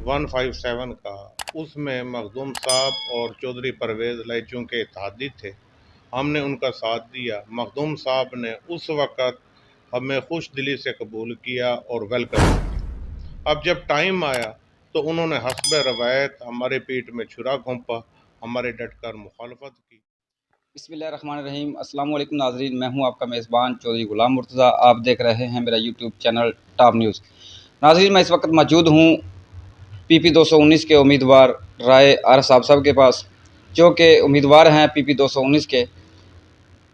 157 का, उसमें मखदूम साहब और चौधरी परवेज़ लाइचों के इत्तेहादी थे। हमने उनका साथ दिया। मखदूम साहब ने उस वक़्त हमें खुश दिली से कबूल किया और वेलकम किया। अब जब टाइम आया तो उन्होंने हस्ब रवायत हमारे पीठ में छुरा घोंपा, हमारे डटकर मुखालफत की। बिस्मिल्लाहिर्रहमानिर्रहीम। अस्सलाम वालेकुम नाज़रीन, मैं हूं आपका मेज़बान चौधरी गुलाम मुर्तज़ा। आप देख रहे हैं मेरा यूट्यूब चैनल टॉप न्यूज़। नाज़रीन, मैं इस वक्त मौजूद हूं पीपी 219 के उम्मीदवार राय आर साहब के पास, जो कि उम्मीदवार हैं पीपी 219 के।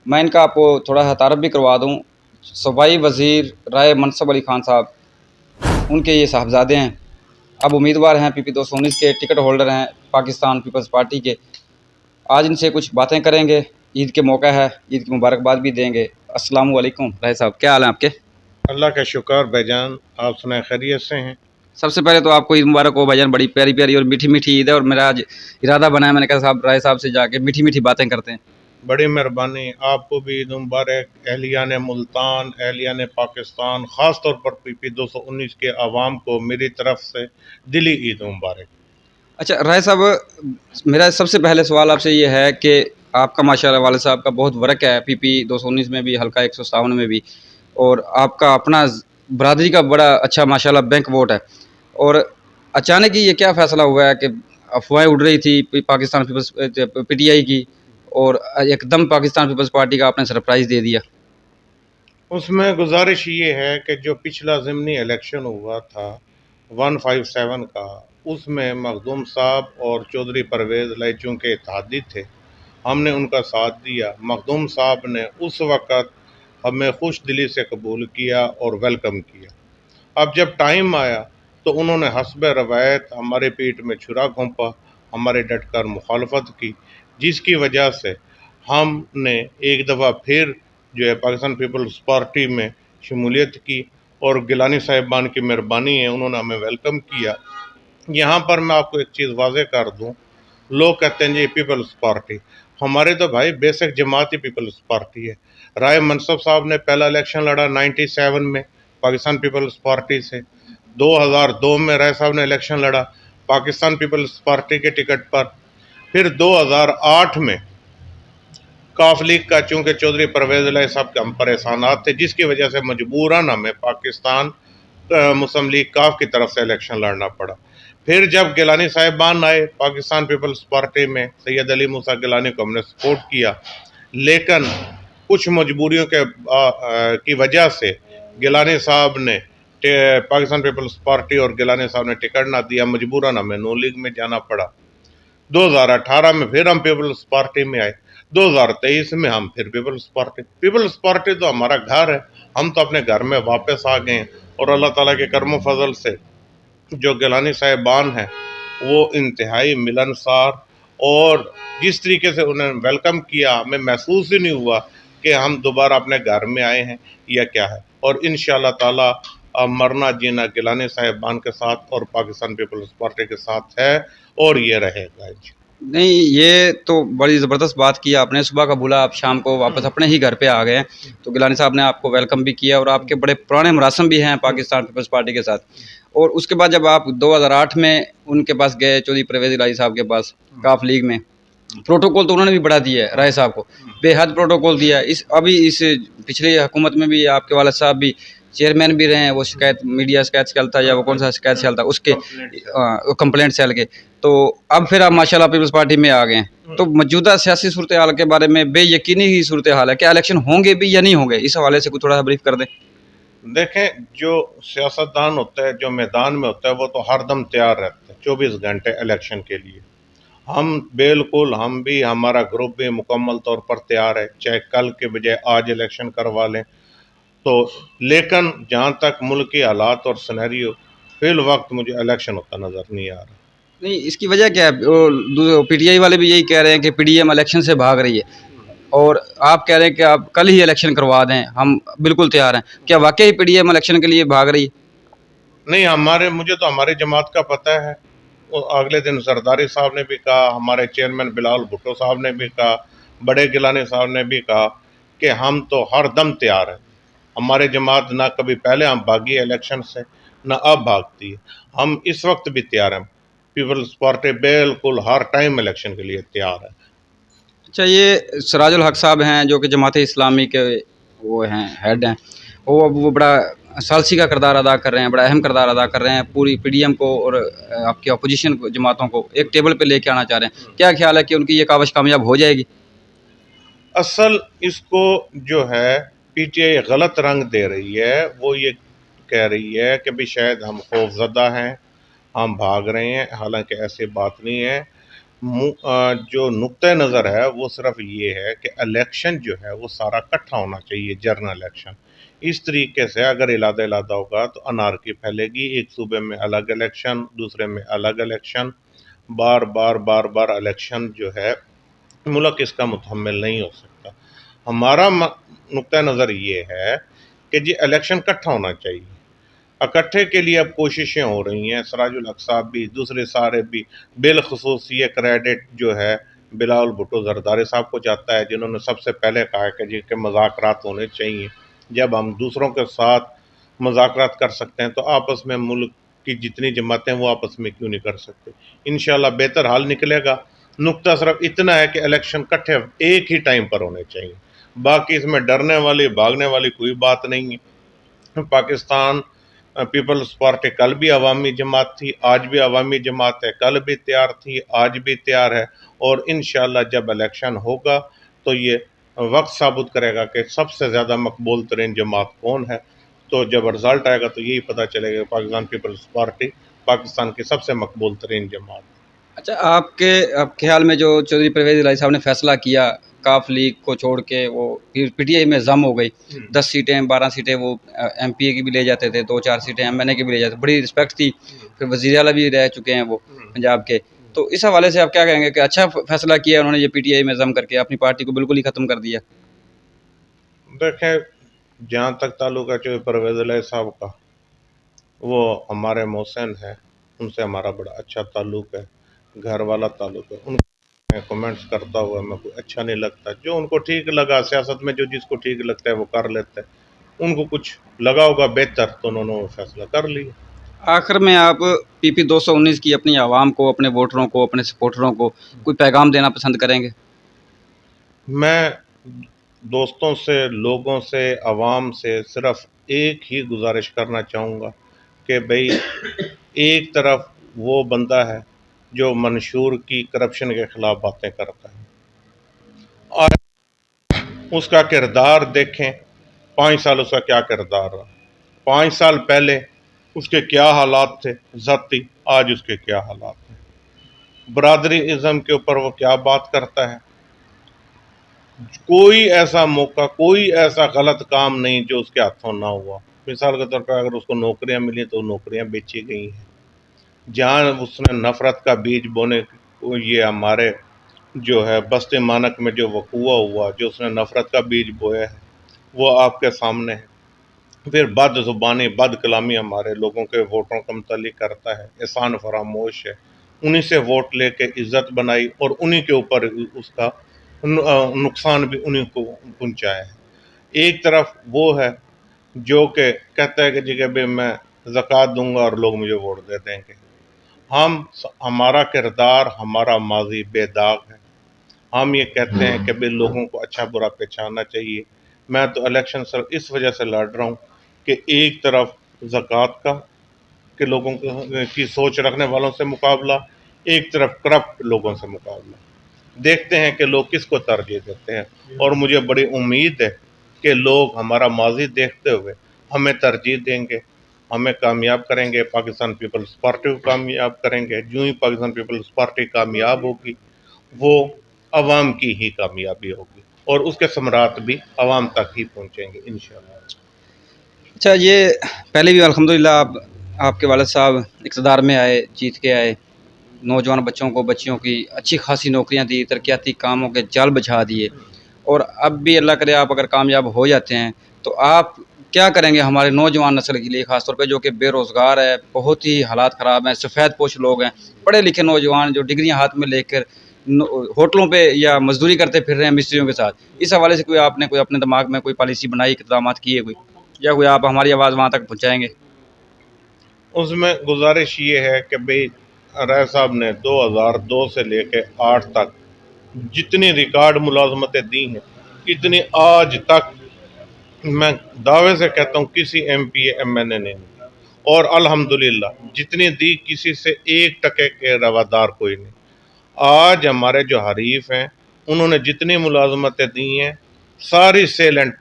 मैं इनका आपको थोड़ा सा तारफ़ भी करवा दूँ। सूबाई वज़ीर राय मनसब अली ख़ान साहब, उनके ये साहबजादे हैं। अब उम्मीदवार हैं पीपी 219 के, टिकट होल्डर हैं पाकिस्तान पीपल्स पार्टी के। आज इनसे कुछ बातें करेंगे। ईद के मौका है, ईद की मुबारकबाद भी देंगे। अस्सलाम वालेकुम राय साहब, क्या हाल है आपके? अल्लाह का शुक्र भाईजान, आप सुनाए खैरियत से हैं? सबसे पहले तो आपको ईद मुबारक हो भाईजान। बड़ी प्यारी प्यारी और मीठी मीठी ईद है, और मेरा आज इरादा बना है, मैंने कहा साहब राय साहब से जाके मीठी मीठी बातें करते हैं। बड़ी मेहरबानी, आपको भी ईद मुबारक। अहलियान मुल्तान, अहलियान पाकिस्तान, ख़ास तौर पर पीपी 219 के अवाम को मेरी तरफ से दिली ईद मुबारक। अच्छा राय साहब, मेरा सबसे पहले सवाल आपसे ये है कि आपका माशाल्लाह वाले साहब का बहुत वर्क है पीपी 219 में भी, हल्का 157 में भी, और आपका अपना बरादरी का बड़ा अच्छा माशाल्लाह बैंक वोट है। और अचानक ही ये क्या फ़ैसला हुआ है कि अफवाहें उड़ रही थी पाकिस्तान पीपल्स पीटीआई की, और एकदम पाकिस्तान पीपल्स पार्टी का आपने सरप्राइज़ दे दिया? उसमें गुजारिश ये है कि जो पिछला ज़िमनी इलेक्शन हुआ था 157 का, उसमें मखदूम साहब और चौधरी परवेज़ लाइचों के इत्तेहादी थे। हमने उनका साथ दिया। मखदूम साहब ने उस वक़्त हमें खुश दिली से कबूल किया और वेलकम किया। अब जब टाइम आया तो उन्होंने हस्ब रवायत हमारे पीठ में छुरा घोंपा, हमारे डटकर मुखालफत की, जिसकी वजह से हमने एक दफ़ा फिर जो है पाकिस्तान पीपल्स पार्टी में शमूलियत की, और गिलानी साहिबान की मेहरबानी है, उन्होंने हमें वेलकम किया। यहाँ पर मैं आपको एक चीज़ वाज़ेह कर दूँ, लोग कहते हैं जी पीपल्स पार्टी, हमारे तो भाई बेसिक जमात ही पीपल्स पार्टी है। राय मनसब साहब ने पहला इलेक्शन लड़ा 97 में पाकिस्तान पीपल्स पार्टी से। 2002 में राय साहब ने इलेक्शन लड़ा पाकिस्तान पीपल्स पार्टी के टिकट पर। फिर 2008 में काफ लीग का, चूंकि चौधरी परवेज़ इलाही साहब के हम पर एहसानात थे, जिसकी वजह से मजबूरन हमें पाकिस्तान मुस्लिम लीग काफ की तरफ से इलेक्शन लड़ना पड़ा। फिर जब गिलानी साहिबान आए पाकिस्तान पीपल्स पार्टी में, सैयद अली मूसा गिलानी को हमने सपोर्ट किया, लेकिन कुछ मजबूरियों की वजह से गिलानी साहब ने पाकिस्तान पीपल्स पार्टी और गिलानी साहब ने टिकट ना दिया, मजबूरन हमें नून लीग में जाना पड़ा। 2018 में फिर हम पीपल्स पार्टी में आए। 2023 में हम फिर पीपल्स पार्टी तो हमारा घर है, हम तो अपने घर में वापस आ गए हैं। और अल्लाह ताला के करम फजल से जो गिलानी साहिबान हैं वो इंतहाई मिलनसार, और जिस तरीके से उन्होंने वेलकम किया, हमें महसूस ही नहीं हुआ कि हम दोबारा अपने घर में आए हैं या क्या है। और इंशाअल्लाह ताला मरना जीना गिलानी साहिबान के साथ और पाकिस्तान पीपल्स पार्टी के साथ है, और ये रहेगा। नहीं, ये तो बड़ी ज़बरदस्त बात की आपने। सुबह का भूला, आप शाम को वापस अपने ही घर पे आ गए हैं। तो गिलानी साहब ने आपको वेलकम भी किया, और आपके बड़े पुराने मुरासम भी हैं पाकिस्तान पीपल्स पार्टी के साथ। और उसके बाद जब आप 2008 में उनके पास गए, चौधरी परवेज़ इलाही साहब के पास, काफ लीग में, प्रोटोकॉल तो उन्होंने भी बढ़ा दिया है राय साहब को, बेहद प्रोटोकॉल दिया है। इस पिछली हुकूमत में भी आपके वाला साहब भी चेयरमैन भी रहे हैं, वो शिकायत मीडिया शिकायत सेल था, या वो कौन सा शिकायत सेल था उसके, कंप्लेंट सेल के। तो अब फिर आप माशाल्लाह पीपल्स पार्टी में आ गए हैं। तो मौजूदा सियासी सूरत हाल के बारे में बेयकीनी ही सूरत हाल है, क्या इलेक्शन होंगे भी या नहीं होंगे? इस हवाले से कुछ थोड़ा सा ब्रीफ कर दें। देखें, जो सियासतदान होता है, जो मैदान में होता है, वो तो हरदम तैयार रहता है 24 घंटे इलेक्शन के लिए। हम भी, हमारा ग्रुप भी मुकम्मल तौर पर तैयार है, चाहे कल के बजाय आज इलेक्शन करवा लें तो। लेकिन जहाँ तक मुल्क की हालात और सिनेरियो, फिल वक्त मुझे इलेक्शन होता नज़र नहीं आ रहा। नहीं, इसकी वजह क्या है? पीटीआई वाले भी यही कह रहे हैं कि पीडीएम इलेक्शन से भाग रही है, और आप कह रहे हैं कि आप कल ही इलेक्शन करवा दें, हम बिल्कुल तैयार हैं। क्या वाकई पीडीएम इलेक्शन के लिए भाग रही है? नहीं, मुझे तो हमारी जमात का पता है। वो अगले दिन जरदारी साहब ने भी कहा, हमारे चेयरमैन बिलाल भुट्टो साहब ने भी कहा, बड़े गिलानी साहब ने भी कहा कि हम तो हर दम तैयार हैं। हमारे जमात ना कभी पहले हम भागी इलेक्शन से, ना अब भागती है। हम इस वक्त भी तैयार हैं, पीपल्स पार्टी बिल्कुल हर टाइम इलेक्शन के लिए तैयार है। अच्छा, ये सिराजुल हक साहब हैं जो कि जमात इस्लामी के वो हैं, हेड हैं, वो अब वो बड़ा सालसी का किरदार अदा कर रहे हैं, बड़ा अहम किरदार अदा कर रहे हैं, पूरी पीडीएम को और आपकी अपोजिशन को, जमातों को एक टेबल पे लेके आना चाह रहे हैं। क्या ख्याल है कि उनकी ये काविश कामयाब हो जाएगी? असल इसको जो है पीटीआई गलत रंग दे रही है, वो ये कह रही है कि भाई शायद हम खौफजदा हैं, हम भाग रहे हैं, हालांकि ऐसी बात नहीं है। जो नुक्ता नज़र है वो सिर्फ ये है कि इलेक्शन जो है वो सारा इकट्ठा होना चाहिए, जर्नल इलेक्शन। इस तरीके से अगर इलादा इलादा होगा तो अनारकी फैलेगी, एक सूबे में अलग इलेक्शन, दूसरे में अलग इलेक्शन, बार बार बार बार इलेक्शन जो है मुल्क इसका मुतहम्मिल नहीं हो सकता। हमारा नुक्ता नज़र ये है कि जी इलेक्शन इकट्ठा होना चाहिए। इकट्ठे के लिए अब कोशिशें हो रही हैं, सिराजुल हक साहब भी, दूसरे सारे भी, बिलखसूस ये क्रेडिट जो है बिलावल भुट्टो जरदारी साहब को जाता है, जिन्होंने सबसे पहले कहा कि जी के मुज़ाकरात होने चाहिए। जब हम दूसरों के साथ मुज़ाकरात कर सकते हैं तो आपस में मुल्क की जितनी जमातें वो आपस में क्यों नहीं कर सकते। इंशाल्लाह बेहतर हाल निकलेगा। नुक्ता सिर्फ इतना है कि इलेक्शन इकट्ठे एक ही टाइम पर होने चाहिए, बाकी इसमें डरने वाली भागने वाली कोई बात नहीं है। पाकिस्तान पीपल्स पार्टी कल भी अवामी जमात थी, आज भी अवामी जमात है, कल भी तैयार थी, आज भी तैयार है, और इंशाल्लाह जब इलेक्शन होगा तो ये वक्त साबित करेगा कि सबसे ज़्यादा मकबूल तरीन जमात कौन है। तो जब रिज़ल्ट आएगा तो यही पता चलेगा पाकिस्तान पीपल्स पार्टी पाकिस्तान की सबसे मकबूल तरीन जमात। अच्छा, आप ख्याल में जो चौधरी परवेज इलाही साहब ने फैसला किया काफ लीग को छोड़ के, वो पीटीआई में जम हो गई, 10 सीटें 12 सीटें वो एमपीए की भी ले जाते थे, 2-4 सीटें एमएनए की भी ले जाते थे, बड़ी रिस्पेक्ट थी। फिर वज़ीर आला भी रह चुके हैं वो पंजाब के। तो इस हवाले से आप क्या कहेंगे कि अच्छा फैसला किया उन्होंने ये पीटीआई में जम करके अपनी पार्टी को बिल्कुल ही ख़त्म कर दिया? देखें, जहाँ तक ताल्लुक है चौधरी परवेज इलाही साहब का, वो हमारे मोहसिन है, उनसे हमारा बड़ा अच्छा ताल्लुक है, घर वाला ताल्लुक है। उनके कमेंट्स करता हुआ मेरे को अच्छा नहीं लगता। जो उनको ठीक लगा, सियासत में जो जिसको ठीक लगता है वो कर लेते हैं। उनको कुछ लगा होगा बेहतर तो उन्होंने वो फैसला कर लिया। आखिर में आप पीपी 219 की अपनी आवाम को, अपने वोटरों को, अपने सपोर्टरों को कोई पैगाम देना पसंद करेंगे? मैं दोस्तों से, लोगों से, आवाम से सिर्फ एक ही गुजारिश करना चाहूँगा कि भाई एक तरफ वो बंदा है जो मंशूर की करप्शन के खिलाफ बातें करता है, और उसका किरदार देखें, 5 साल उसका क्या किरदार रहा। 5 साल पहले उसके क्या हालात थे ज़ाती, आज उसके क्या हालात हैं। बरादरी इज़म के ऊपर वो क्या बात करता है। कोई ऐसा मौका, कोई ऐसा गलत काम नहीं जो उसके हाथों ना हुआ। मिसाल के तौर पर अगर उसको नौकरियां मिली तो नौकरियां बेची गई हैं। जहाँ उसने नफरत का बीज बोने को, ये हमारे जो है बस्ती मानक में जो वकूआ हुआ, जो उसने नफरत का बीज बोया है वो आपके सामने है। फिर बद ज़ुबानी, बद कलामी हमारे लोगों के वोटों का मुतल्लिक करता है, एहसान फरामोश है। उन्हीं से वोट लेके इज़्ज़त बनाई और उन्हीं के ऊपर उसका नुकसान भी उन्हीं को पहुँचाया है। एक तरफ वो है जो कि कहता है कि जी कि भाई मैं ज़कात दूँगा और लोग मुझे वोट दे देंगे। हमारा किरदार, हमारा माज़ी बेदाग है। हम ये कहते हैं कि भाई लोगों को अच्छा बुरा पहचानना चाहिए। मैं तो इलेक्शन सिर्फ इस वजह से लड़ रहा हूँ कि एक तरफ ज़कात का के लोगों की सोच रखने वालों से मुकाबला, एक तरफ करप्ट लोगों से मुकाबला। देखते हैं कि लोग किसको तरजीह देते हैं, और मुझे बड़ी उम्मीद है कि लोग हमारा माजी देखते हुए हमें तरजीह देंगे, हमें कामयाब करेंगे, पाकिस्तान पीपल्स पार्टी को कामयाब करेंगे। जो ही पाकिस्तान पीपल्स पार्टी कामयाब होगी वो अवाम की ही कामयाबी होगी, और उसके समरात भी अवाम तक ही पहुँचेंगे इंशाअल्लाह। अच्छा, ये पहले भी अल्हम्दुलिल्लाह आपके वालिद साहब इक़्तिदार में आए, जीत के आए, नौजवान बच्चों को, बच्चियों की अच्छी खासी नौकरियां दी, तरक्याती कामों के जाल बिछा दिए, और अब भी अल्लाह करे आप अगर कामयाब हो जाते हैं तो आप क्या करेंगे हमारे नौजवान नस्ल के लिए, ख़ास तौर पे जो कि बेरोज़गार है, बहुत ही हालात ख़राब हैं, सफ़ेद पोश लोग हैं, पढ़े लिखे नौजवान जो डिग्रियां हाथ में लेकर होटलों पे या मजदूरी करते फिर रहे हैं मिस्त्रियों के साथ। इस हवाले से कोई आपने कोई अपने दिमाग में कोई पॉलिसी बनाई, इक़दामात किए कोई, या कोई आप हमारी आवाज़ वहाँ तक पहुँचाएँगे? उसमें गुजारिश ये है कि भाई राय साहब ने 2002 से लेके 8 तक जितनी रिकॉर्ड मुलाजमतें दी हैं, इतनी आज तक मैं दावे से कहता हूँ किसी MP MNA ने नहीं। और अल्हम्दुलिल्लाह जितनी दी किसी से 1% के रवादार कोई नहीं। आज हमारे जो हरीफ हैं उन्होंने जितनी मुलाजमतें दी हैं सारी सेलेंट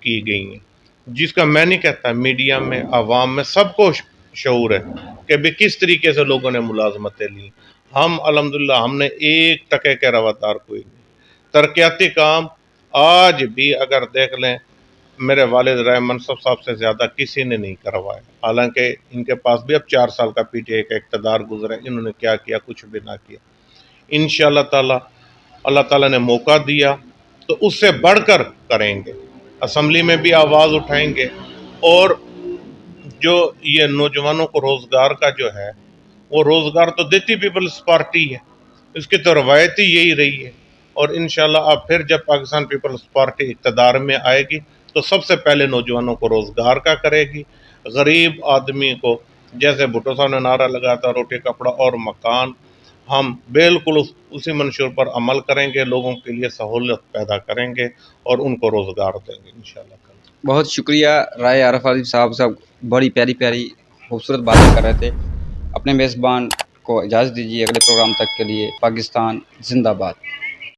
की गई हैं, जिसका मैं नहीं कहता, मीडिया में आवाम में सबको शऊर है कि भाई किस तरीके से लोगों ने मुलाजमतें ली। हम अल्हम्दुलिल्लाह हमने 1% के रवादार कोई नहीं। तरक्याती काम आज भी अगर देख लें, मेरे वालिद राय मनसब साहब से ज़्यादा किसी ने नहीं करवाया। हालांकि इनके पास भी अब 4 साल का PTI का इक़्तिदार गुजरा, इन्होंने क्या किया, कुछ भी ना किया। इंशाअल्लाह ताला अल्लाह ताला ने मौका दिया तो उससे बढ़कर करेंगे, असम्बली में भी आवाज़ उठाएंगे। और जो ये नौजवानों को रोज़गार का जो है, वो रोज़गार तो देती पीपल्स पार्टी है, इसकी तो रवायत ही यही रही है। और इंशाल्लाह अब फिर जब पाकिस्तान पीपल्स पार्टी इक़्तिदार में आएगी तो सबसे पहले नौजवानों को रोज़गार का करेगी। गरीब आदमी को, जैसे भुट्टो साहब ने नारा लगाया था रोटी कपड़ा और मकान, हम बिल्कुल उसी मंशूर पर अमल करेंगे, लोगों के लिए सहूलत पैदा करेंगे और उनको रोज़गार देंगे इंशाल्लाह। बहुत शुक्रिया राय आरफ अली साहब बड़ी प्यारी प्यारी खूबसूरत बातें कर रहे थे। अपने मेज़बान को इजाज़त दीजिए, अगले प्रोग्राम तक के लिए। पाकिस्तान जिंदाबाद।